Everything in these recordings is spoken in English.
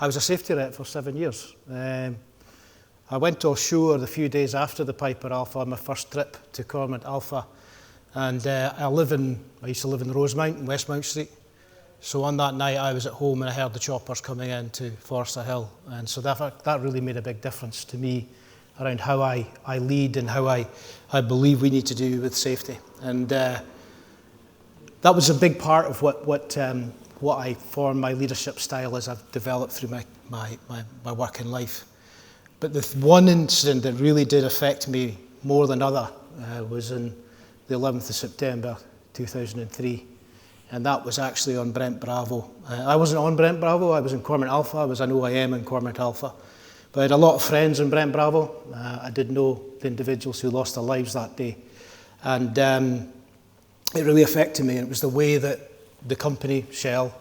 I was a safety rep for 7 years. I went offshore the few days after the Piper Alpha on my first trip to Cormorant Alpha, and I used to live in Rosemount, Westmount Street. So on that night I was at home and I heard the choppers coming in to Forster Hill, and so that really made a big difference to me around how I lead and how I believe we need to do with safety. And that was a big part of what I formed my leadership style as I've developed through my work in life. But the one incident that really did affect me more than other was in the 11th of September 2003. And that was actually on Brent Bravo. I wasn't on Brent Bravo, I was in Cormorant Alpha. I was an OIM in Cormorant Alpha. But I had a lot of friends in Brent Bravo. I did know the individuals who lost their lives that day. And it really affected me. And it was the way that the company, Shell,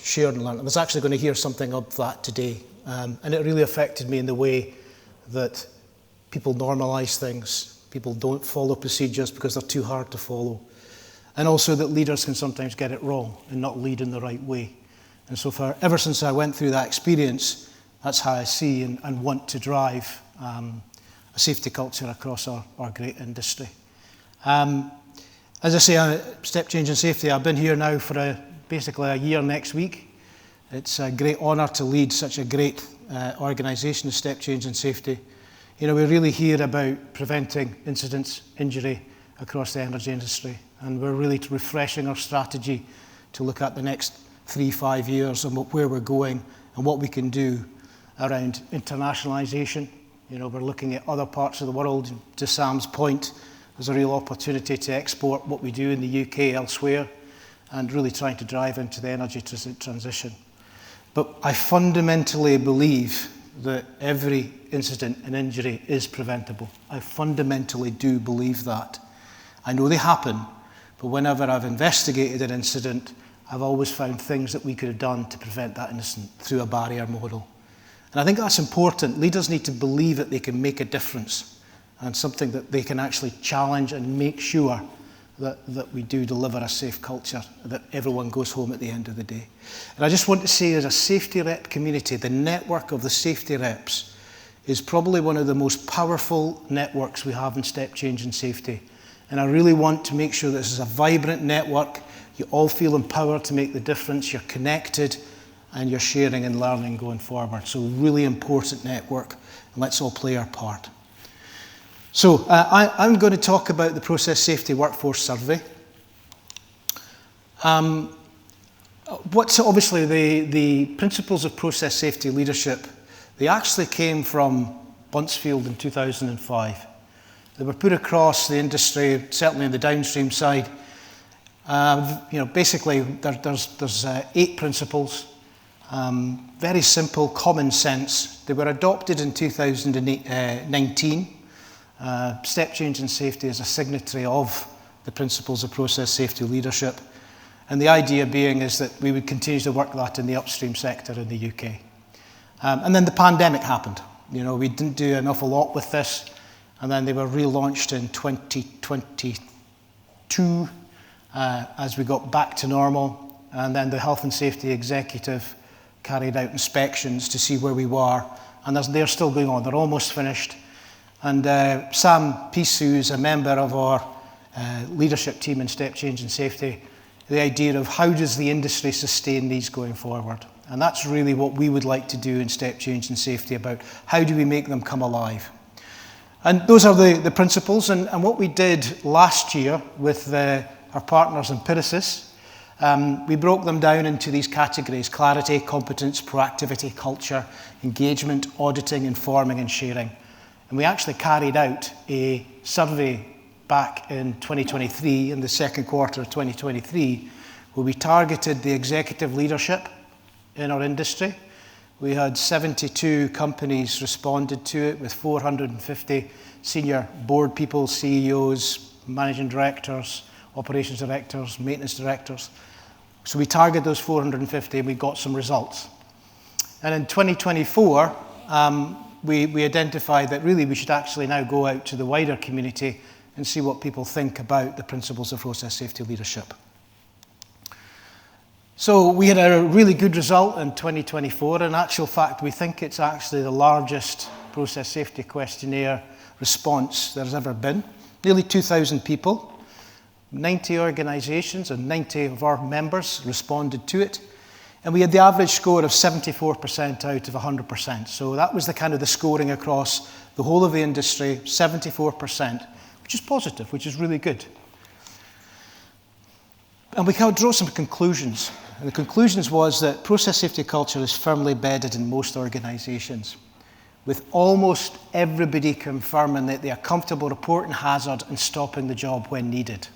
shared and learnt. I was actually going to hear something of that today. And it really affected me in the way that people normalise things. People don't follow procedures because they're too hard to follow. And also that leaders can sometimes get it wrong and not lead in the right way. And so ever since I went through that experience, that's how I see and want to drive a safety culture across our great industry. As I say, Step Change in Safety, I've been here now for basically a year next week. It's a great honour to lead such a great organisation as Step Change in Safety. You know, we really hear about preventing incidents, injury across the energy industry, and we're really refreshing our strategy to look at the next 3-5 years and where we're going and what we can do around internationalisation. You know, we're looking at other parts of the world. To Sam's point, there's a real opportunity to export what we do in the UK elsewhere and really trying to drive into the energy transition. But I fundamentally believe that every incident and injury is preventable. I fundamentally do believe that. I know they happen, but whenever I've investigated an incident, I've always found things that we could have done to prevent that incident through a barrier model. And I think that's important. Leaders need to believe that they can make a difference and something that they can actually challenge and make sure that we do deliver a safe culture, that everyone goes home at the end of the day. And I just want to say, as a safety rep community, the network of the safety reps is probably one of the most powerful networks we have in Step Change in Safety. And I really want to make sure this is a vibrant network. You all feel empowered to make the difference. You're connected and you're sharing and learning going forward. So really important network, and let's all play our part. So I'm going to talk about the Process Safety Workforce Survey. What's obviously the principles of process safety leadership, they actually came from Buncefield in 2005. They were put across the industry, certainly in the downstream side. You know, basically there's 8 principles, very simple, common sense. They were adopted in 2019. Step Change in Safety is a signatory of the principles of process safety leadership. And the idea being is that we would continue to work that in the upstream sector in the UK. And then the pandemic happened. You know, we didn't do an awful lot with this. And then they were relaunched in 2022 as we got back to normal. And then the Health and Safety Executive carried out inspections to see where we were. And they're still going on. They're almost finished. And Sam Peace, who's a member of our leadership team in Step Change in Safety, the idea of how does the industry sustain these going forward? And that's really what we would like to do in Step Change in Safety, about how do we make them come alive? And those are the principles. And what we did last year with our partners in Pyrasis, we broke them down into these categories: clarity, competence, proactivity, culture, engagement, auditing, informing, and sharing. And we actually carried out a survey back in 2023, in the second quarter of 2023, where we targeted the executive leadership in our industry. We had 72 companies responded to it, with 450 senior board people, CEOs, managing directors, operations directors, maintenance directors. So we targeted those 450 and we got some results. And in 2024, we identified that really we should actually now go out to the wider community and see what people think about the principles of process safety leadership. So we had a really good result in 2024. In actual fact, we think it's actually the largest process safety questionnaire response there's ever been. Nearly 2,000 people, 90 organisations and 90 of our members responded to it. And we had the average score of 74% out of 100%. So that was the kind of the scoring across the whole of the industry, 74%, which is positive, which is really good. And we kind of draw some conclusions. And the conclusions was that process safety culture is firmly embedded in most organisations, with almost everybody confirming that they are comfortable reporting hazard and stopping the job when needed.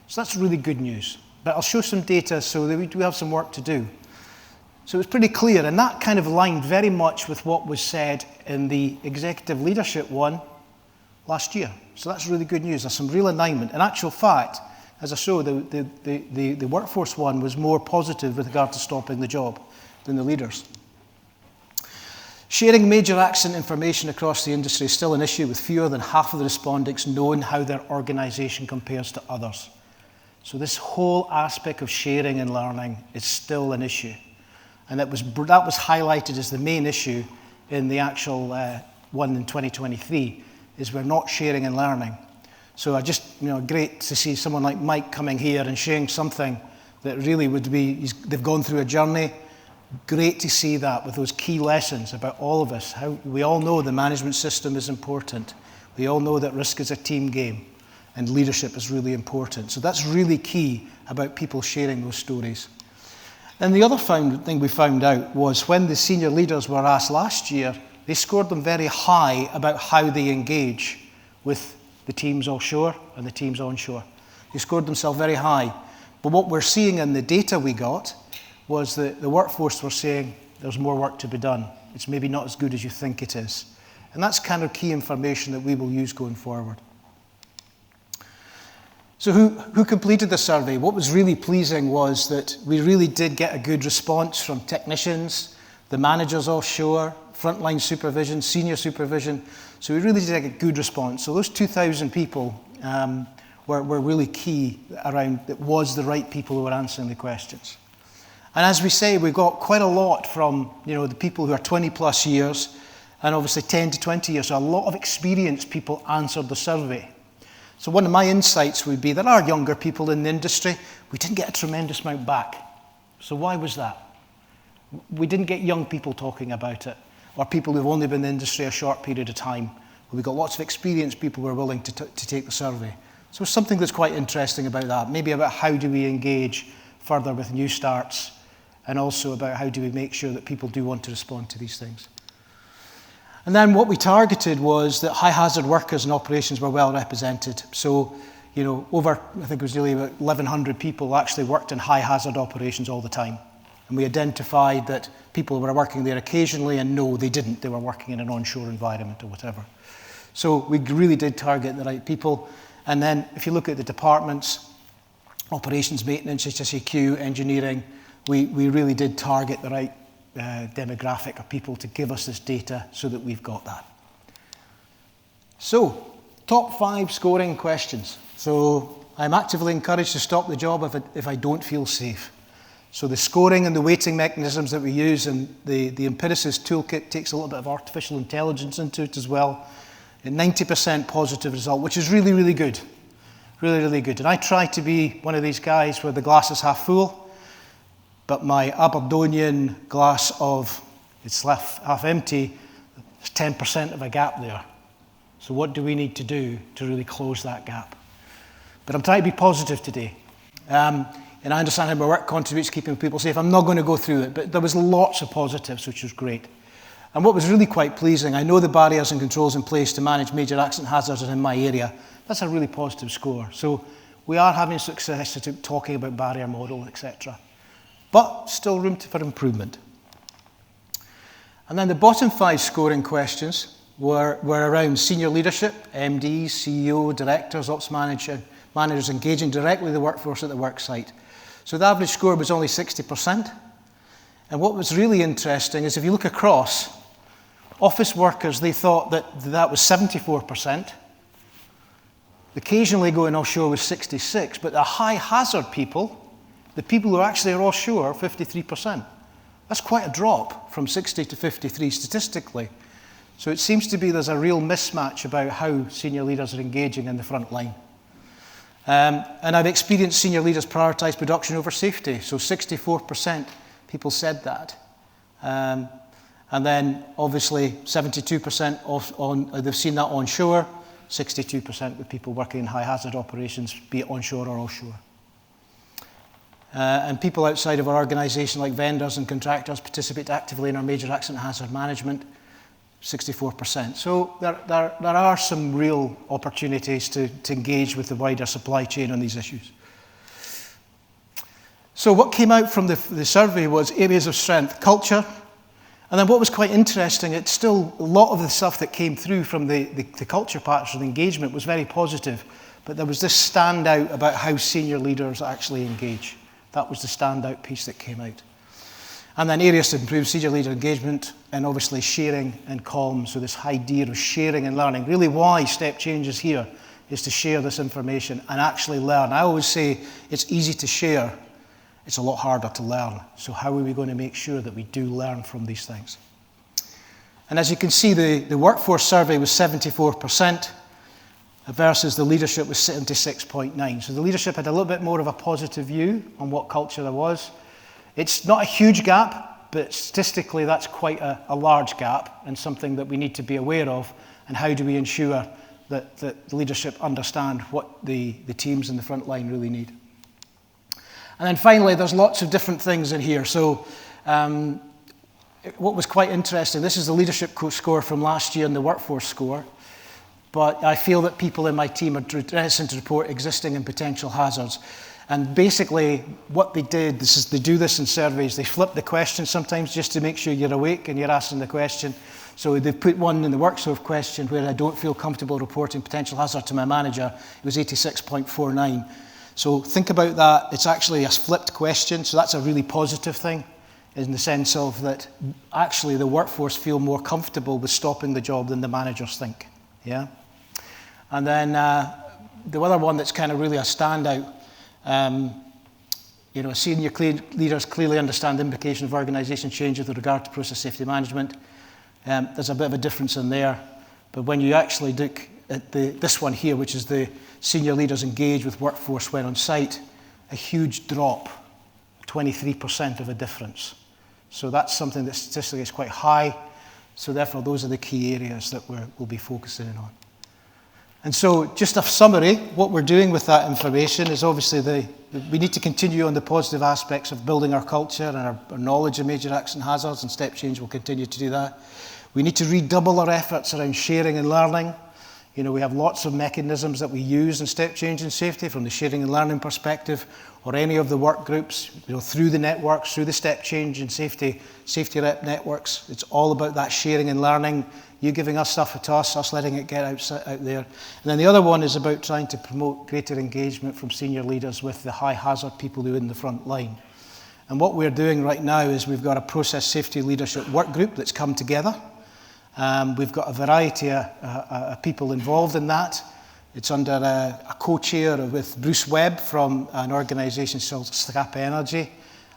So that's really good news. But I'll show some data so that we do have some work to do. So it's pretty clear, and that kind of aligned very much with what was said in the executive leadership one last year. So that's really good news. There's some real alignment. In actual fact, as I showed, the workforce one was more positive with regard to stopping the job than the leaders. Sharing major accident information across the industry is still an issue, with fewer than half of the respondents knowing how their organisation compares to others. So this whole aspect of sharing and learning is still an issue. And that was highlighted as the main issue in the actual one in 2023, is we're not sharing and learning. So I just, great to see someone like Mike coming here and sharing something that really would be, they've gone through a journey. Great to see that with those key lessons about all of us. How we all know the management system is important. We all know that risk is a team game and leadership is really important. So that's really key about people sharing those stories. And the other thing we found out was when the senior leaders were asked last year, they scored them very high about how they engage with the teams offshore and the teams onshore. They scored themselves very high. But what we're seeing in the data we got was that the workforce were saying there's more work to be done. It's maybe not as good as you think it is. And that's kind of key information that we will use going forward. So who completed the survey? What was really pleasing was that we really did get a good response from technicians, the managers offshore, frontline supervision, senior supervision. So we really did get a good response. So those 2,000 people were really key around, it was the right people who were answering the questions. And as we say, we got quite a lot from the people who are 20 plus years and obviously 10 to 20 years. So a lot of experienced people answered the survey. So one of my insights would be there are younger people in the industry. We didn't get a tremendous amount back. So why was that? We didn't get young people talking about it, or people who've only been in the industry a short period of time. We got lots of experienced people who were willing to take the survey. So it's something that's quite interesting about that, maybe about how do we engage further with new starts, and also about how do we make sure that people do want to respond to these things. And then what we targeted was that high hazard workers and operations were well represented. So, over, I think it was nearly about 1,100 people actually worked in high hazard operations all the time. And we identified that people were working there occasionally, and no, they didn't. They were working in an onshore environment or whatever. So we really did target the right people. And then if you look at the departments, operations, maintenance, HSEQ, engineering, we really did target the right demographic of people to give us this data so that we've got that. So, top 5 scoring questions. So, I'm actively encouraged to stop the job if I don't feel safe. So the scoring and the weighting mechanisms that we use and the Empiricist toolkit takes a little bit of artificial intelligence into it as well. A 90% positive result, which is really, really good. Really, really good. And I try to be one of these guys where the glass is half full, but my Aberdeen glass it's half empty, there's 10% of a gap there. So what do we need to do to really close that gap? But I'm trying to be positive today. And I understand how my work contributes to keeping people safe. I'm not going to go through it, but there was lots of positives, which was great. And what was really quite pleasing, I know the barriers and controls in place to manage major accident hazards in my area. That's a really positive score. So we are having success at talking about barrier model, etc. But still room for improvement. And then the bottom 5 scoring questions were around senior leadership, MDs, CEO, directors, ops managers engaging directly the workforce at the work site. So the average score was only 60%. And what was really interesting is if you look across, office workers, they thought that was 74%. Occasionally going offshore was 66%, but the high hazard people, The people who actually are offshore, 53%. That's quite a drop from 60 to 53 statistically. So it seems to be there's a real mismatch about how senior leaders are engaging in the front line. And I've experienced senior leaders prioritise production over safety. So 64% people said that. And then obviously 72% they've seen that onshore, 62% with people working in high hazard operations, be it onshore or offshore. And people outside of our organisation, like vendors and contractors, participate actively in our major accident hazard management, 64%. So there are some real opportunities to engage with the wider supply chain on these issues. So what came out from the survey was areas of strength, culture, and then what was quite interesting, it's still a lot of the stuff that came through from the culture parts of the engagement was very positive, but there was this standout about how senior leaders actually engage. That was the standout piece that came out. And then areas to improve senior leader engagement and obviously sharing and comms, so this idea of sharing and learning. Really why Step Change is here is to share this information and actually learn. I always say it's easy to share, it's a lot harder to learn. So how are we going to make sure that we do learn from these things? And as you can see, the workforce survey was 74% versus the leadership was 76.9%. So the leadership had a little bit more of a positive view on what culture there was. It's not a huge gap, but statistically that's quite a large gap and something that we need to be aware of, and how do we ensure that the leadership understand what the teams in the front line really need. And then finally, there's lots of different things in here. So what was quite interesting, this is the leadership score from last year and the workforce score, but I feel that people in my team are reticent to report existing and potential hazards. And basically what they did, they do this in surveys, they flip the question sometimes just to make sure you're awake and you're asking the question. So they put one in the workforce question where I don't feel comfortable reporting potential hazard to my manager. It was 86.49. So think about that. It's actually a flipped question, so that's a really positive thing in the sense of that actually the workforce feel more comfortable with stopping the job than the managers think. Yeah. And then the other one that's kind of really a standout, senior leaders clearly understand the implication of organisation change with regard to process safety management. There's a bit of a difference in there, but when you actually look at this one here, which is the senior leaders engage with workforce when on site, a huge drop, 23% of a difference. So that's something that statistically is quite high. So therefore, those are the key areas that we'll be focusing on. And so just a summary, what we're doing with that information is obviously we need to continue on the positive aspects of building our culture and our knowledge of major accident hazards, and Step Change will continue to do that. We need to redouble our efforts around sharing and learning. We have lots of mechanisms that we use in Step Change and Safety from the sharing and learning perspective, or any of the work groups, through the networks, through the Step Change and Safety rep networks. It's all about that sharing and learning, you giving us stuff to us letting it get out there. And then the other one is about trying to promote greater engagement from senior leaders with the high hazard people who are in the front line. And what we're doing right now is we've got a process safety leadership work group that's come together. We've got a variety of people involved in that. It's under a co-chair with Bruce Webb from an organisation called Scrap Energy,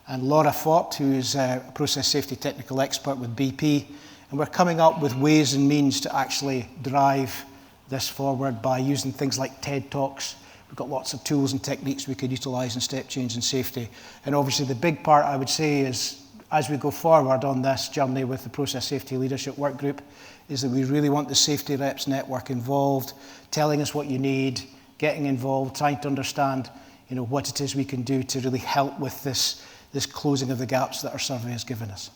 and Laura Fort, who is a process safety technical expert with BP. And we're coming up with ways and means to actually drive this forward by using things like TED Talks. We've got lots of tools and techniques we could utilise in Step Change and Safety. And obviously the big part, I would say, is as we go forward on this journey with the Process Safety Leadership Work Group, is that we really want the Safety Reps Network involved, telling us what you need, getting involved, trying to understand what it is we can do to really help with this closing of the gaps that our survey has given us.